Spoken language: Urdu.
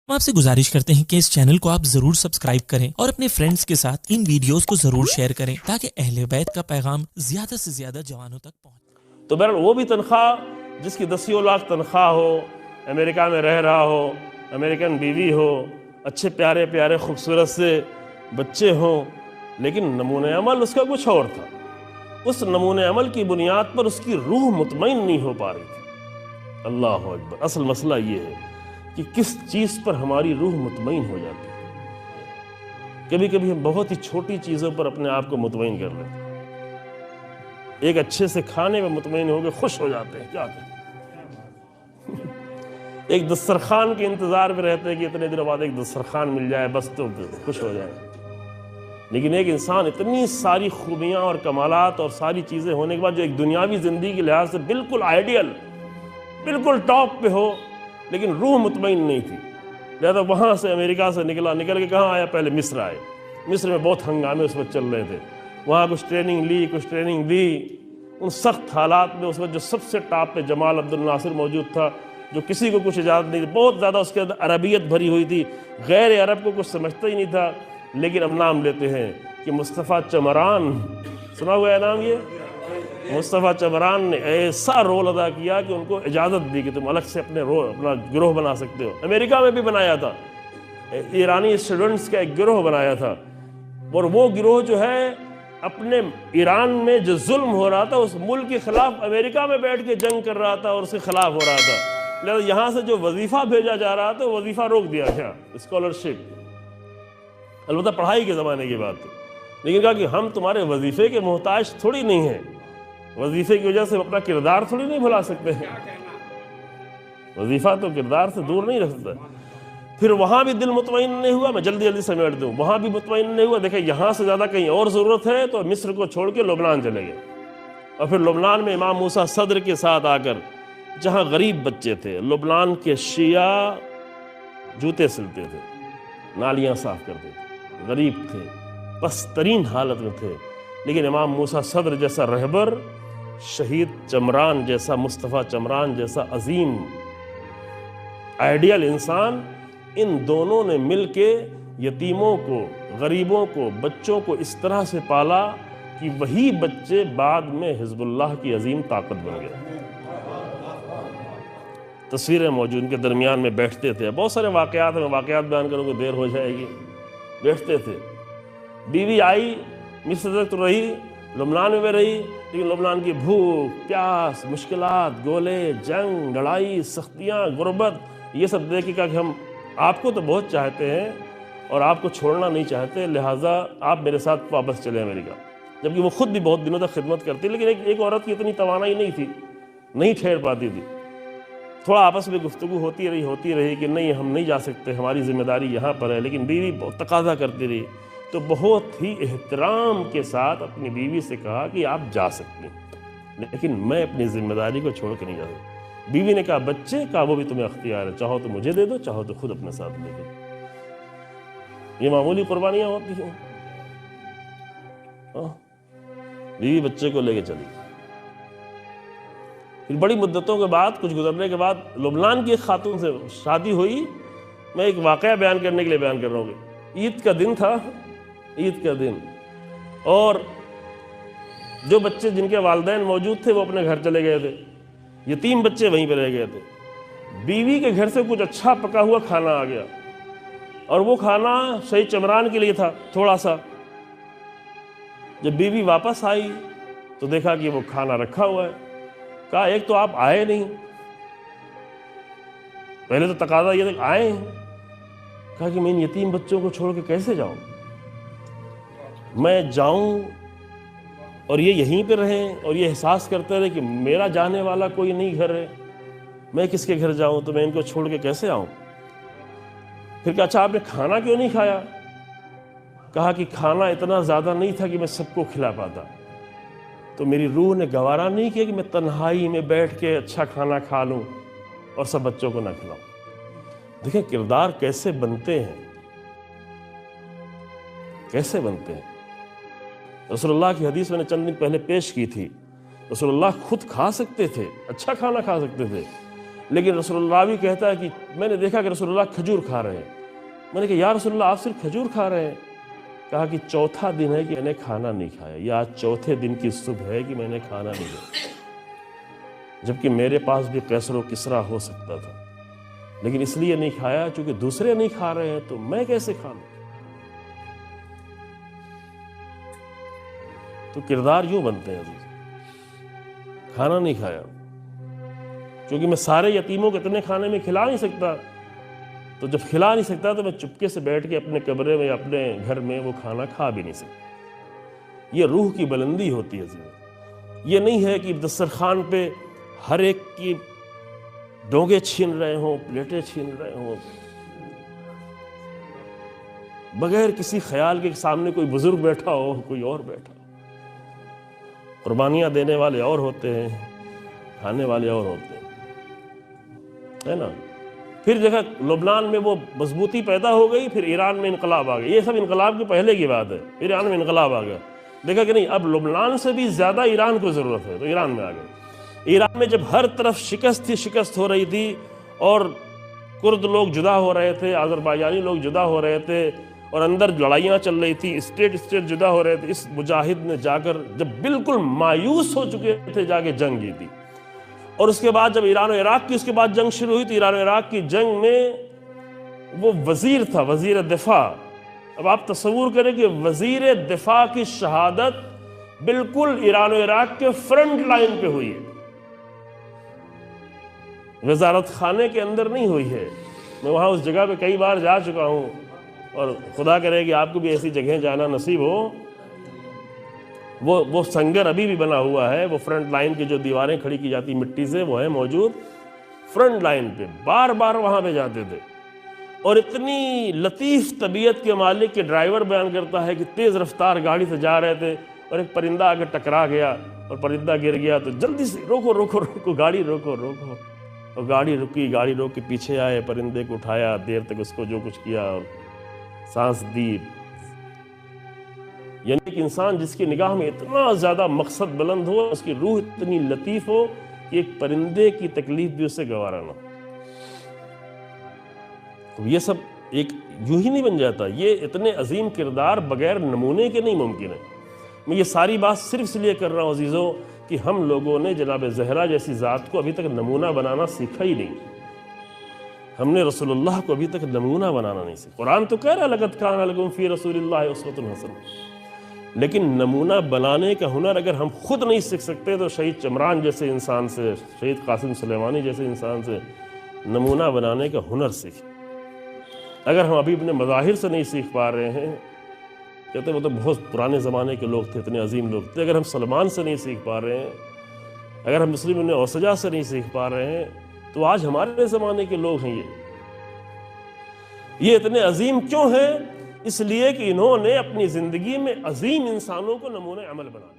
ہم آپ سے گزارش کرتے ہیں کہ اس چینل کو آپ ضرور سبسکرائب کریں اور اپنے فرینڈز کے ساتھ ان ویڈیوز کو ضرور شیئر کریں تاکہ اہل بیت کا پیغام زیادہ سے زیادہ جوانوں تک پہنچے۔ تو بہرحال وہ بھی تنخواہ جس کی 10 لاکھ تنخواہ ہو، امریکہ میں رہ رہا ہو، امریکن بیوی ہو، اچھے پیارے پیارے خوبصورت سے بچے ہوں، لیکن نمونہ عمل اس کا کچھ اور تھا۔ اس نمونہ عمل کی بنیاد پر اس کی روح مطمئن نہیں ہو پا رہی تھی۔ اللہ اکبر! اصل مسئلہ یہ ہے کہ کس چیز پر ہماری روح مطمئن ہو جاتی ہے۔ کبھی کبھی ہم بہت ہی چھوٹی چیزوں پر اپنے آپ کو مطمئن کر لیتے ہیں۔ ایک اچھے سے کھانے میں مطمئن ہو کے خوش ہو جاتے ہیں، کیا کہیں؟ ایک دسترخوان کے انتظار میں رہتے ہیں کہ اتنے دنوں بعد ایک دسترخوان مل جائے بس تو خوش ہو جائیں۔ لیکن ایک انسان اتنی ساری خوبیاں اور کمالات اور ساری چیزیں ہونے کے بعد جو ایک دنیاوی زندگی کے لحاظ سے بالکل آئیڈیل، بالکل ٹاپ پہ ہو، لیکن روح مطمئن نہیں تھی، لہذا وہاں سے امریکہ سے نکل کے کہاں آیا؟ پہلے مصر آئے۔ مصر میں بہت ہنگامے اس وقت چل رہے تھے، وہاں کچھ ٹریننگ لی، کچھ ٹریننگ دی۔ ان سخت حالات میں اس وقت جو سب سے ٹاپ پہ جمال عبد الناصر موجود تھا، جو کسی کو کچھ اجازت نہیں تھی، بہت زیادہ اس کے اندر عربیت بھری ہوئی تھی، غیر عرب کو کچھ سمجھتا ہی نہیں تھا، لیکن اب نام لیتے ہیں کہ مصطفیٰ چمران، سنا ہوا ہے نام یہ؟ مصطفیٰ چمران نے ایسا رول ادا کیا کہ ان کو اجازت دی کہ تم الگ سے اپنا گروہ بنا سکتے ہو۔ امریکہ میں بھی بنایا تھا، ایرانی اسٹوڈنٹس کا ایک گروہ بنایا تھا، اور وہ گروہ جو ہے اپنے ایران میں جو ظلم ہو رہا تھا اس ملک کے خلاف امریکہ میں بیٹھ کے جنگ کر رہا تھا اور اس کے خلاف ہو رہا تھا، لہذا یہاں سے جو وظیفہ بھیجا جا رہا تھا وظیفہ روک دیا گیا، اسکالرشپ، البتہ پڑھائی کے زمانے کی بات ہے، لیکن کہا کہ ہم تمہارے وظیفے کے محتاج تھوڑی نہیں ہیں، وظیفے کی وجہ سے اپنا کردار تھوڑی نہیں بھلا سکتے ہیں، وظیفہ تو کردار سے دور نہیں رکھ سکتا۔ پھر وہاں بھی دل مطمئن نہیں ہوا، میں جلدی سمیٹ دوں، وہاں بھی مطمئن نہیں ہوا، دیکھیں یہاں سے زیادہ کہیں اور ضرورت ہے، تو مصر کو چھوڑ کے لبنان چلے گئے، اور پھر لبنان میں امام موسیٰ صدر کے ساتھ آ کر جہاں غریب بچے تھے، لبنان کے شیعہ جوتے سلتے تھے، نالیاں صاف کرتے تھے، غریب تھے، پست ترین حالت میں تھے، لیکن امام موسیٰ صدر جیسا رہبر، شہید چمران جیسا، مصطفیٰ چمران جیسا عظیم آئیڈیل انسان، ان دونوں نے مل کے یتیموں کو، غریبوں کو، بچوں کو اس طرح سے پالا کہ وہی بچے بعد میں حزب اللہ کی عظیم طاقت بن گئے۔ تصویریں موجود، ان کے درمیان میں بیٹھتے تھے، بہت سارے واقعات ہیں، میں واقعات بیان کروں گے دیر ہو جائے گی، بیٹھتے تھے۔ بیوی آئی، مصر تک تو رہی، لبنان میں رہی، لیکن لبنان کی بھوک، پیاس، مشکلات، گولے، جنگ، لڑائی، سختیاں، غربت، یہ سب دیکھ کے کہا کہ ہم آپ کو تو بہت چاہتے ہیں اور آپ کو چھوڑنا نہیں چاہتے، لہٰذا آپ میرے ساتھ واپس چلیں امریکہ، جبکہ وہ خود بھی بہت دنوں تک خدمت کرتی، لیکن ایک عورت کی اتنی توانائی نہیں تھی، نہیں ٹھہر پاتی تھی، تھوڑا آپس میں گفتگو ہوتی رہی کہ نہیں ہم نہیں جا سکتے، ہماری ذمہ داری یہاں پر ہے، لیکن بیوی بہت تقاضا کرتی رہی، تو بہت ہی احترام کے ساتھ اپنی بیوی سے کہا کہ آپ جا سکتی ہیں، لیکن میں اپنی ذمہ داری کو چھوڑ کے نہیں جا سکتی۔ بیوی نے کہا بچے، کہا وہ بھی تمہیں اختیار ہے، چاہو تو مجھے دے دو، چاہو تو خود اپنے ساتھ لے دو۔ یہ معمولی قربانیاں ہوتی ہیں۔ بیوی بچے کو لے کے چلی، پھر بڑی مدتوں کے بعد، کچھ گزرنے کے بعد، لبنان کی ایک خاتون سے شادی ہوئی۔ میں ایک واقعہ بیان کرنے کے لیے بیان کر رہا ہوں کہ عید کا دن تھا، عید کا دن، اور جو بچے جن کے والدین موجود تھے وہ اپنے گھر چلے گئے تھے، یتیم بچے وہیں پہ رہ گئے تھے۔ بیوی کے گھر سے کچھ اچھا پکا ہوا کھانا آ گیا، اور وہ کھانا شہید چمران کے لیے تھا تھوڑا سا۔ جب بیوی واپس آئی تو دیکھا کہ وہ کھانا رکھا ہوا ہے، کہا ایک تو آپ آئے نہیں، پہلے تو تقاضا یہ تھا کہ آئے ہیں، کہا کہ میں ان یتیم بچوں کو چھوڑ کے کیسے جاؤں، میں جاؤں اور یہ یہیں پہ رہیں اور یہ احساس کرتے رہے کہ میرا جانے والا کوئی نہیں گھر ہے، میں کس کے گھر جاؤں، تو میں ان کو چھوڑ کے کیسے آؤں۔ پھر کہا اچھا آپ نے کھانا کیوں نہیں کھایا؟ کہا کہ کھانا اتنا زیادہ نہیں تھا کہ میں سب کو کھلا پاتا، تو میری روح نے گوارا نہیں کیا کہ میں تنہائی میں بیٹھ کے اچھا کھانا کھا لوں اور سب بچوں کو نہ کھلاؤں۔ دیکھیں کردار کیسے بنتے ہیں، کیسے بنتے ہیں۔ رسول اللہ کی حدیث میں نے چند دن پہلے پیش کی تھی، رسول اللہ خود کھا سکتے تھے، اچھا کھانا کھا سکتے تھے، لیکن رسول اللہ بھی کہتا ہے کہ میں نے دیکھا کہ رسول اللہ کھجور کھا رہے ہیں. میں نے کہا یا رسول اللہ آپ صرف کھجور کھا رہے ہیں؟ کہا کہ چوتھا دن ہے کہ میں نے کھانا نہیں کھایا، یا آج چوتھے دن کی صبح ہے کہ میں نے کھانا نہیں کھایا، جبکہ میرے پاس بھی قیصر و کسریٰ ہو سکتا تھا، لیکن اس لیے نہیں کھایا چونکہ دوسرے نہیں کھا رہے ہیں تو میں کیسے کھا لوں. تو کردار یوں بنتے ہیں عزیز. کھانا نہیں کھایا کیونکہ میں سارے یتیموں کو اتنے کھانے میں کھلا نہیں سکتا، تو جب کھلا نہیں سکتا تو میں چپکے سے بیٹھ کے اپنے کمرے میں اپنے گھر میں وہ کھانا کھا بھی نہیں سکتا. یہ روح کی بلندی ہوتی ہے عزیز. یہ نہیں ہے کہ دسترخوان پہ ہر ایک کی ڈونگے چھین رہے ہوں، پلیٹیں چھین رہے ہوں، بغیر کسی خیال کے سامنے کوئی بزرگ بیٹھا ہو، کوئی اور بیٹھا ہو. قربانیاں دینے والے اور ہوتے ہیں، کھانے والے اور ہوتے ہیں، ہے نا. پھر دیکھا لبنان میں وہ مضبوطی پیدا ہو گئی، پھر ایران میں انقلاب آ گیا. یہ سب انقلاب کے پہلے کی بات ہے. پھر ایران میں انقلاب آ گیا، دیکھا کہ نہیں اب لبنان سے بھی زیادہ ایران کو ضرورت ہے، تو ایران میں آ گئے. ایران میں جب ہر طرف شکست ہو رہی تھی اور کرد لوگ جدا ہو رہے تھے، آذربائیجانی لوگ جدا ہو رہے تھے، اور اندر لڑائیاں چل رہی تھی، اسٹیٹ جدا ہو رہے تھے، اس مجاہد نے جا کر جب بالکل مایوس ہو چکے تھے جا کے جنگ جیتی. اور اس کے بعد جب ایران و عراق کی اس کے بعد جنگ شروع ہوئی تو ایران و عراق کی جنگ میں وہ وزیر تھا، وزیر دفاع. اب آپ تصور کریں کہ وزیر دفاع کی شہادت بالکل ایران و عراق کے فرنٹ لائن پہ ہوئی ہے، وزارت خانے کے اندر نہیں ہوئی ہے. میں وہاں اس جگہ پہ کئی بار جا چکا ہوں، اور خدا کرے کہ آپ کو بھی ایسی جگہیں جانا نصیب ہو. وہ سنگر ابھی بھی بنا ہوا ہے، وہ فرنٹ لائن کی جو دیواریں کھڑی کی جاتی مٹی سے وہ ہے موجود فرنٹ لائن پہ. بار بار وہاں پہ جاتے تھے. اور اتنی لطیف طبیعت کے مالک کے ڈرائیور بیان کرتا ہے کہ تیز رفتار گاڑی سے جا رہے تھے اور ایک پرندہ آ کے ٹکرا گیا اور پرندہ گر گیا تو جلدی سے روکو گاڑی روکو. اور گاڑی رکی، گاڑی روک کے پیچھے آئے، پرندے کو اٹھایا، دیر تک اس کو جو کچھ کیا اور سانس دی. یعنی کہ انسان جس کی نگاہ میں اتنا زیادہ مقصد بلند ہو، اس کی روح اتنی لطیف ہو کہ ایک پرندے کی تکلیف بھی اسے گوارا نہ ہو. تو یہ سب ایک یوں ہی نہیں بن جاتا. یہ اتنے عظیم کردار بغیر نمونے کے نہیں ممکن ہے. میں یہ ساری بات صرف اس لیے کر رہا ہوں عزیزوں کہ ہم لوگوں نے جناب زہرا جیسی ذات کو ابھی تک نمونہ بنانا سیکھا ہی نہیں. ہم نے رسول اللہ کو ابھی تک نمونہ بنانا نہیں سیکھا. قرآن تو کہہ رہا لقد کان لکم فی رسول اللہ اسوۃ حسنہ، لیکن نمونہ بنانے کا ہنر اگر ہم خود نہیں سیکھ سکتے تو شہید چمران جیسے انسان سے، شہید قاسم سلیمانی جیسے انسان سے نمونہ بنانے کا ہنر سیکھیں. اگر ہم ابھی اپنے مظاہر سے نہیں سیکھ پا رہے ہیں، کہتے ہیں وہ تو بہت پرانے زمانے کے لوگ تھے، اتنے عظیم لوگ تھے. اگر ہم سلمان سے نہیں سیکھ پا رہے ہیں، اگر ہم مسلم ابن اوسجہ سے نہیں سیکھ پا رہے ہیں، تو آج ہمارے زمانے کے لوگ ہیں. یہ اتنے عظیم کیوں ہیں؟ اس لیے کہ انہوں نے اپنی زندگی میں عظیم انسانوں کو نمونہ عمل بنایا.